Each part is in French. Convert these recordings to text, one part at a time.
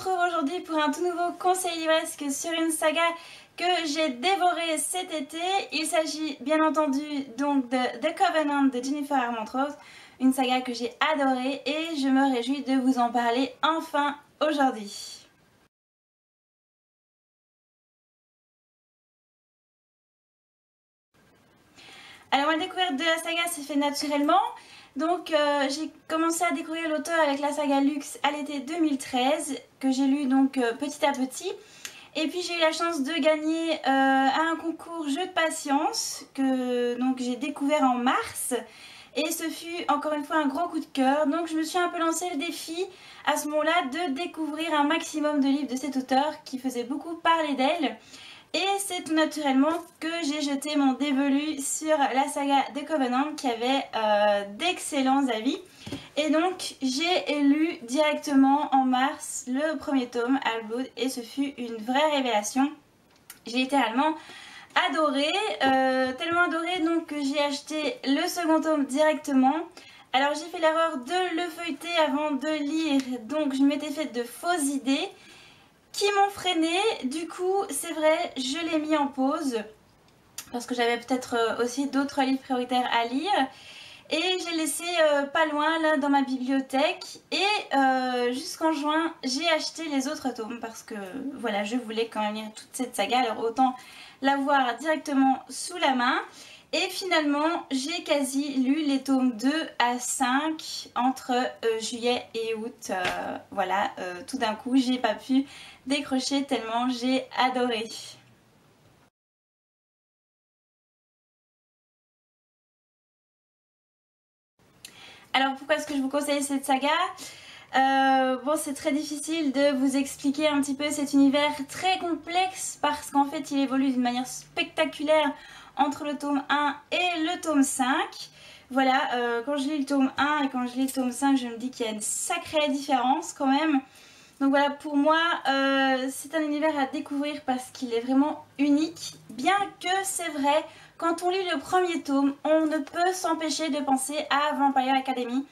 retrouve aujourd'hui pour un tout nouveau conseil livresque sur une saga que j'ai dévorée cet été. Il s'agit bien entendu donc de The Covenant de Jennifer Armentrout, une saga que j'ai adorée et je me réjouis de vous en parler enfin aujourd'hui. Alors la découverte de la saga s'est fait naturellement. Donc j'ai commencé à découvrir l'auteur avec la saga Lux à l'été 2013 que j'ai lu donc petit à petit. Et puis j'ai eu la chance de gagner à un concours jeu de patience que donc j'ai découvert en mars. Et ce fut encore une fois un gros coup de cœur. Donc je me suis un peu lancé le défi à ce moment-là de découvrir un maximum de livres de cet auteur qui faisait beaucoup parler d'elle. Et c'est tout naturellement que j'ai jeté mon dévolu sur la saga The Covenant qui avait d'excellents avis. Et donc j'ai lu directement en mars le premier tome, Half-Blood, et ce fut une vraie révélation. J'ai littéralement adoré, tellement adoré donc que j'ai acheté le second tome directement. Alors j'ai fait l'erreur de le feuilleter avant de lire, donc je m'étais fait de fausses idées qui m'ont freiné. Du coup c'est vrai, je l'ai mis en pause parce que j'avais peut-être aussi d'autres livres prioritaires à lire et j'ai laissé pas loin là dans ma bibliothèque. Et jusqu'en juin j'ai acheté les autres tomes parce que voilà, je voulais quand même lire toute cette saga, alors autant l'avoir directement sous la main. Et finalement j'ai quasi lu les tomes 2 à 5 entre juillet et août. Voilà, tout d'un coup j'ai pas pu décrocher tellement j'ai adoré. Alors pourquoi est-ce que je vous conseille cette saga? Bon, c'est très difficile de vous expliquer un petit peu cet univers très complexe parce qu'en fait il évolue d'une manière spectaculaire entre le tome 1 et le tome 5. Voilà, quand je lis le tome 1 et quand je lis le tome 5, je me dis qu'il y a une sacrée différence quand même. Donc voilà, pour moi c'est un univers à découvrir parce qu'il est vraiment unique, bien que c'est vrai, quand on lit le premier tome, on ne peut s'empêcher de penser à Vampire Academy.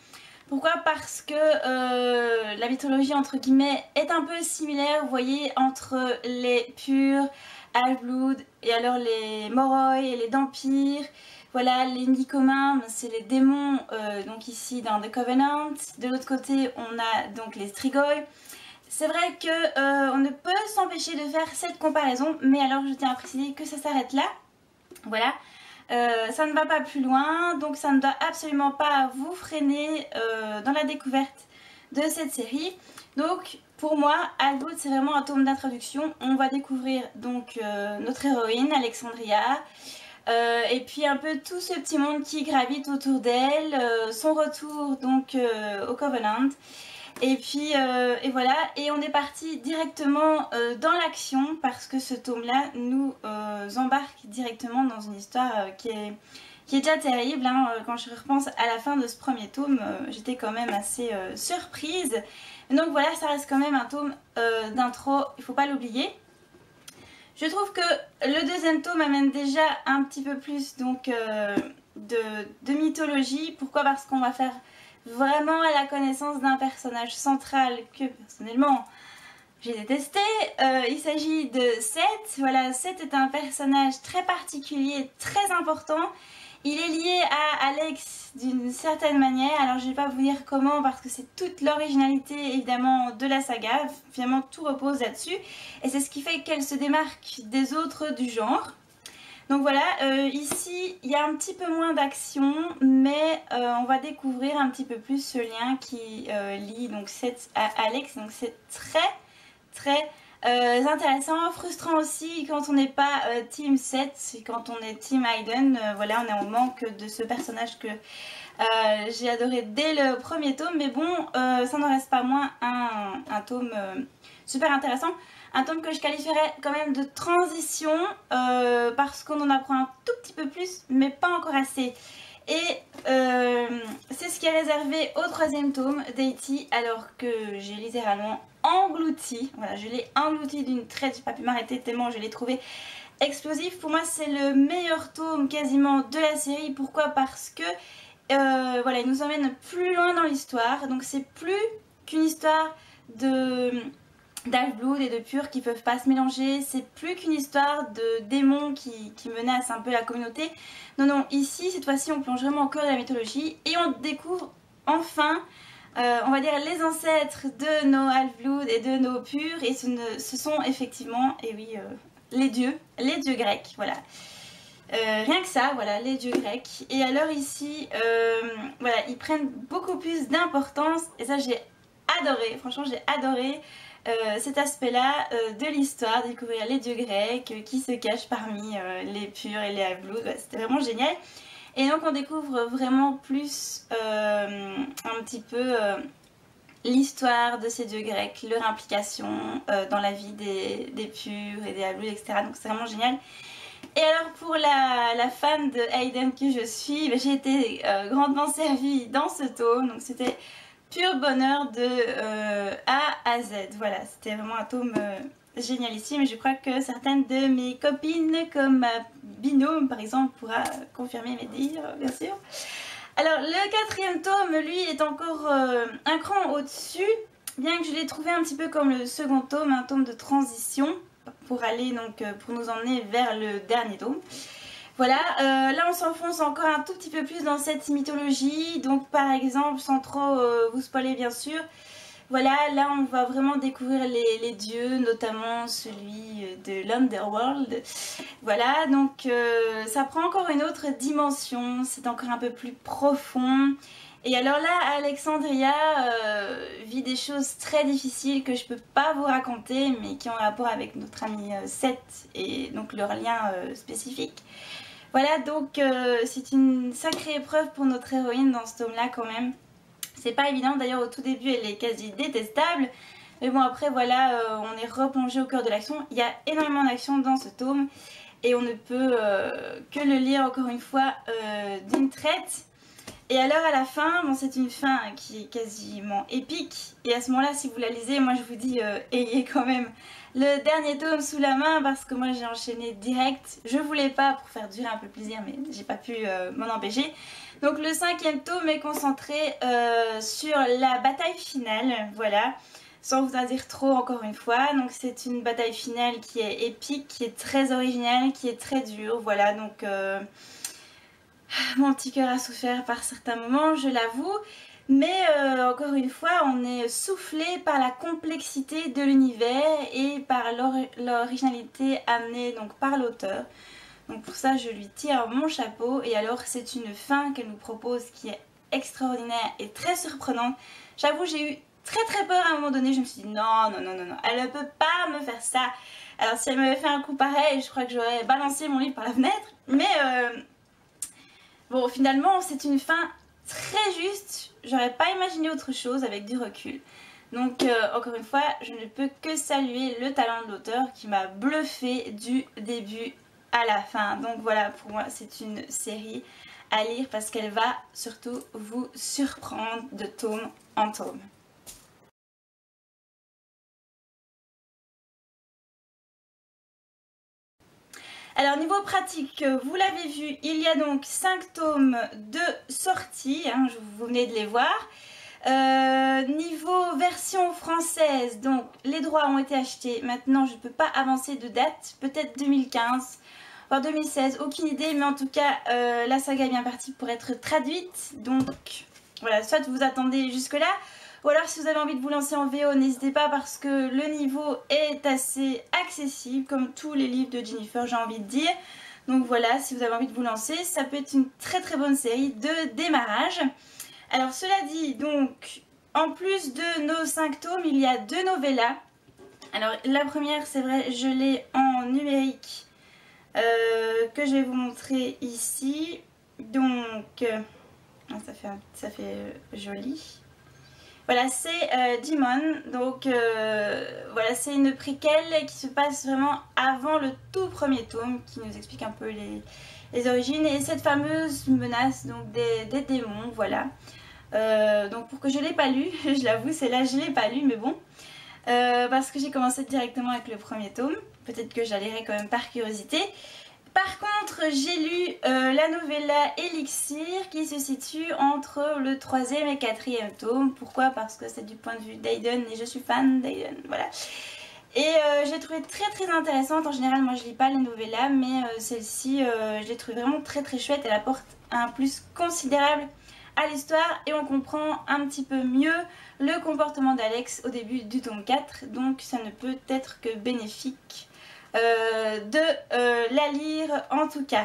Pourquoi? Parce que la mythologie entre guillemets est un peu similaire, vous voyez, entre les purs, Half-Blood et alors les Moroi et les Dampires. Voilà, l'ennemi commun, c'est les démons, donc ici dans The Covenant. De l'autre côté, on a donc les Strigoi. C'est vrai que on ne peut s'empêcher de faire cette comparaison, mais alors je tiens à préciser que ça s'arrête là. Voilà. Ça ne va pas plus loin, donc ça ne doit absolument pas vous freiner dans la découverte de cette série. Donc pour moi, Half-Blood c'est vraiment un tome d'introduction. On va découvrir donc notre héroïne Alexandria, et puis un peu tout ce petit monde qui gravite autour d'elle, son retour donc au Covenant. Et puis et voilà, et on est parti directement dans l'action parce que ce tome là nous embarque directement dans une histoire qui est déjà terrible, hein. Quand je repense à la fin de ce premier tome, j'étais quand même assez surprise. Donc voilà, ça reste quand même un tome d'intro, il faut pas l'oublier. Je trouve que le deuxième tome amène déjà un petit peu plus donc de mythologie. Pourquoi? Parce qu'on va faire vraiment à la connaissance d'un personnage central que personnellement j'ai détesté. Il s'agit de Seth. Voilà, Seth est un personnage très particulier, très important. Il est lié à Alex d'une certaine manière, alors je ne vais pas vous dire comment parce que c'est toute l'originalité évidemment de la saga, finalement tout repose là-dessus et c'est ce qui fait qu'elle se démarque des autres du genre. Donc voilà, ici il y a un petit peu moins d'action, mais on va découvrir un petit peu plus ce lien qui lie donc Seth à Alex, donc c'est très intéressant, frustrant aussi quand on n'est pas team Seth, quand on est team Hayden. Voilà, on est en manque de ce personnage que j'ai adoré dès le premier tome, mais bon, ça n'en reste pas moins un tome super intéressant. Un tome que je qualifierais quand même de transition parce qu'on en apprend un tout petit peu plus, mais pas encore assez. Et c'est ce qui est réservé au troisième tome, Deity, alors que j'ai littéralement englouti. Voilà, je l'ai englouti d'une traite, j'ai pas pu m'arrêter tellement je l'ai trouvé explosif. Pour moi, c'est le meilleur tome quasiment de la série. Pourquoi? Parce que voilà, il nous emmène plus loin dans l'histoire. Donc c'est plus qu'une histoire d'Half-Blood et de Pur qui peuvent pas se mélanger. C'est plus qu'une histoire de démons qui menacent un peu la communauté. Non, non, ici, cette fois-ci, on plonge vraiment au cœur de la mythologie et on découvre enfin, on va dire, les ancêtres de nos Half-Blood et de nos Purs. Et ce sont effectivement, et oui, les dieux grecs, voilà. Rien que ça, voilà, les dieux grecs. Et alors ici, voilà, ils prennent beaucoup plus d'importance. Et ça, j'ai adoré, franchement, j'ai adoré cet aspect-là de l'histoire, découvrir les dieux grecs qui se cachent parmi les Purs et les Half-Blood. Ouais, c'était vraiment génial. Et donc, on découvre vraiment plus un petit peu l'histoire de ces dieux grecs, leur implication dans la vie des Purs et des Half-Blood, etc. Donc, c'est vraiment génial. Et alors pour la fan de Aiden que je suis, j'ai été grandement servie dans ce tome, donc c'était pur bonheur de A à Z. Voilà, c'était vraiment un tome génialissime et je crois que certaines de mes copines comme ma binôme par exemple pourra confirmer mes dires bien sûr. Alors le 4e tome lui est encore un cran au-dessus, bien que je l'ai trouvé un petit peu comme le second tome, un tome de transition pour aller donc pour nous emmener vers le dernier tome. Voilà, là on s'enfonce encore un tout petit peu plus dans cette mythologie. Donc par exemple, sans trop vous spoiler bien sûr, voilà, là on va vraiment découvrir les dieux, notamment celui de l'Underworld. Voilà, donc ça prend encore une autre dimension, c'est encore un peu plus profond. Et alors là, Alexandria vit des choses très difficiles que je peux pas vous raconter, mais qui ont rapport avec notre ami Seth et donc leur lien spécifique. Voilà, donc c'est une sacrée épreuve pour notre héroïne dans ce tome-là quand même. C'est pas évident, d'ailleurs au tout début elle est quasi détestable. Mais bon après voilà, on est replongé au cœur de l'action. Il y a énormément d'action dans ce tome et on ne peut que le lire encore une fois d'une traite. Et alors à la fin, bon, c'est une fin qui est quasiment épique. Et à ce moment-là, si vous la lisez, moi je vous dis, ayez quand même le dernier tome sous la main parce que moi j'ai enchaîné direct. Je voulais pas pour faire durer un peu le plaisir, mais j'ai pas pu m'en empêcher. Donc le 5e tome est concentré sur la bataille finale, voilà. Sans vous en dire trop encore une fois. Donc c'est une bataille finale qui est épique, qui est très originale, qui est très dure, voilà. Donc... mon petit cœur a souffert par certains moments, je l'avoue, mais encore une fois, on est soufflé par la complexité de l'univers et par l'originalité amenée donc par l'auteur. Donc pour ça, je lui tire mon chapeau. Et alors, c'est une fin qu'elle nous propose qui est extraordinaire et très surprenante. J'avoue, j'ai eu très peur à un moment donné. Je me suis dit non, non, non, non, non, elle ne peut pas me faire ça. Alors si elle m'avait fait un coup pareil, je crois que j'aurais balancé mon livre par la fenêtre, mais... bon, finalement, c'est une fin très juste. J'aurais pas imaginé autre chose avec du recul. Donc, encore une fois, je ne peux que saluer le talent de l'auteur qui m'a bluffé du début à la fin. Donc voilà, pour moi, c'est une série à lire parce qu'elle va surtout vous surprendre de tome en tome. Alors niveau pratique, vous l'avez vu, il y a donc 5 tomes de sortie, hein, vous venez de les voir. Niveau version française, donc les droits ont été achetés, maintenant je ne peux pas avancer de date, peut-être 2015, voire 2016, aucune idée, mais en tout cas la saga est bien partie pour être traduite, donc voilà, soit vous attendez jusque là. Ou alors si vous avez envie de vous lancer en VO, n'hésitez pas parce que le niveau est assez accessible, comme tous les livres de Jennifer, j'ai envie de dire. Donc voilà, si vous avez envie de vous lancer, ça peut être une très bonne série de démarrage. Alors cela dit, donc, en plus de nos 5 tomes, il y a 2 novellas. Alors la première, c'est vrai, je l'ai en numérique, que je vais vous montrer ici. Donc, ça fait joli. Voilà, c'est Demon, donc voilà, c'est une préquelle qui se passe vraiment avant le tout premier tome, qui nous explique un peu les origines et cette fameuse menace donc des démons, voilà. Donc pour que je ne l'ai pas lu, je l'avoue, c'est là je ne l'ai pas lu, mais bon, parce que j'ai commencé directement avec le premier tome, peut-être que j'allairai quand même par curiosité. Par contre, j'ai lu la novella Elixir qui se situe entre le 3e et 4e tome. Pourquoi? Parce que c'est du point de vue d'Aiden et je suis fan d'Aiden, voilà. Et je l'ai trouvée très intéressante. En général, moi je lis pas les novellas, mais celle-ci, je l'ai trouvée vraiment très chouette. Elle apporte un plus considérable à l'histoire et on comprend un petit peu mieux le comportement d'Alex au début du tome 4. Donc ça ne peut être que bénéfique de la lire en tout cas.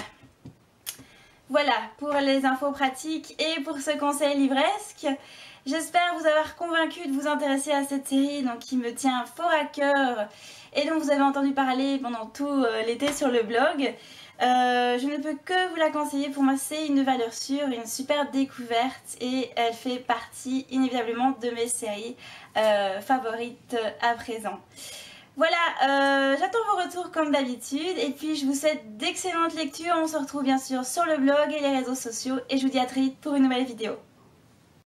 Voilà pour les infos pratiques et pour ce conseil livresque. J'espère vous avoir convaincu de vous intéresser à cette série donc, qui me tient fort à cœur et dont vous avez entendu parler pendant tout l'été sur le blog. Je ne peux que vous la conseiller. Pour moi c'est une valeur sûre, une super découverte et elle fait partie inévitablement de mes séries favorites à présent. Voilà, j'attends vos retours comme d'habitude et puis je vous souhaite d'excellentes lectures. On se retrouve bien sûr sur le blog et les réseaux sociaux et je vous dis à très vite pour une nouvelle vidéo.